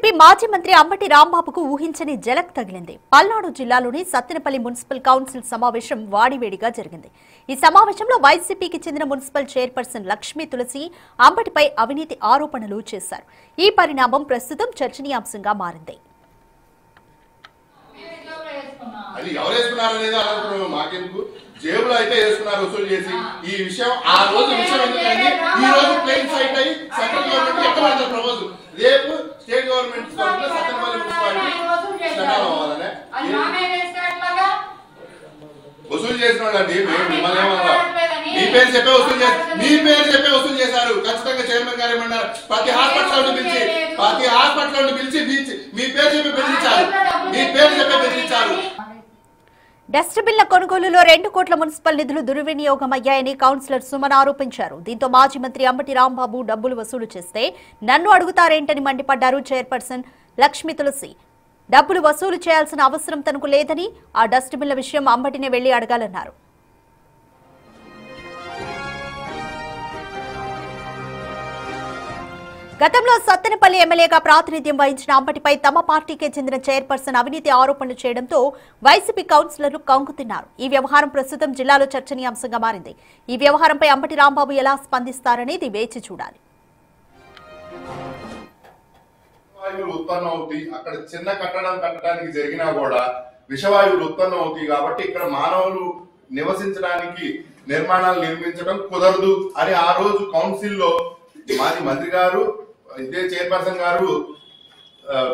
AP మాజీ మంత్రి అంబటి రాంబాబుకు ఊహించని జలక్ తగిలింది. పల్నాడు జిల్లాలోని సత్తెనపల్లి మున్సిపల్ కౌన్సిల్ సమావేశం వాడివేడిగా జరిగింది. ఈ సమావేశంలో వైసీపీకి చెందిన మున్సిపల్ చైర్పర్సన్ లక్ష్మీ తులసి అంబటిపై అవినీతి ఆరోపణలు చేశారు. ఈ పరిణామం ప్రస్తుతం చర్చనీయాంశంగా మారింది. జేబులో అయితే వేసుకున్నారు వసూలు చేసి. ఈ విషయం ఆ రోజు విషయం ఎందుకంటే ఈ రోజు ప్లేన్ సైట్ అయ్యి సెంట్రల్ గవర్నమెంట్ ఎక్కడ ప్రపోజ్ రేపు స్టేట్ గవర్నమెంట్ సత్తెనపల్లి మున్సిపాలిటీ అవ్వాలనే వసూలు చేసిన వాళ్ళండి. మిమ్మల్ని ఏమన్నా మీ పేరు చెప్పే వసూలు చేశారు. ఖచ్చితంగా చైర్మన్ గారు ఏమన్నారు, ప్రతి హాస్పిటల్ పిలిచి మీ పేరు చెప్పి బెదిరించారు. డస్ట్బిన్ల కొనుగోలులో 2 కోట్ల మున్సిపల్ నిధులు దుర్వినియోగమయ్యాయని కౌన్సిలర్ సుమన్ ఆరోపించారు. దీంతో మాజీ మంత్రి అంబటి రాంబాబు డబ్బులు వసూలు చేస్తే నన్ను అడుగుతారేంటని మండిపడ్డారు చైర్పర్సన్ లక్ష్మీ తులసి. డబ్బులు వసూలు చేయాల్సిన అవసరం తనకు లేదని, ఆ డస్ట్బిన్ల విషయం అంబటినే వెళ్లి అడగాలన్నారు. గతంలో సత్తెనపల్లి ఎమ్మెల్యేగా ప్రాతినిధ్యం వహించిన అంబటిపై తమ పార్టీకే చెందిన చైర్పర్సన్ అవినీతి ఆరోపణలు చేయడంతో వైసీపీ కౌన్సిలర్లు కంగుతిన్నారు. ఈ వ్యవహారం ప్రస్తుతం జిల్లాలో చర్చనీయాంశంగా మారింది. ఈ వ్యవహారంపై అంబటి రాంబాబు ఎలా స్పందిస్తారనేది వేచి చూడాలి. ఉత్పన్నం అవుతాయి. అక్కడ చిన్న కట్టడం కట్టడానికి జరిగినా కూడా విషవాయువులు ఉత్పన్నం అవుతాయి. కాబట్టి ఇక్కడ మానవులు నివసించడానికి నిర్మాణాలు నిర్మించడం కుదరదు అని ఆ రోజు కౌన్సిల్లో మాజీ మంత్రి గారు ఇదే చైర్పర్సన్ గారు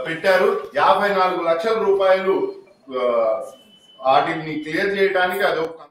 పెట్టారు. 54 లక్షల రూపాయలు వాటిని క్లియర్ చేయడానికి అదొక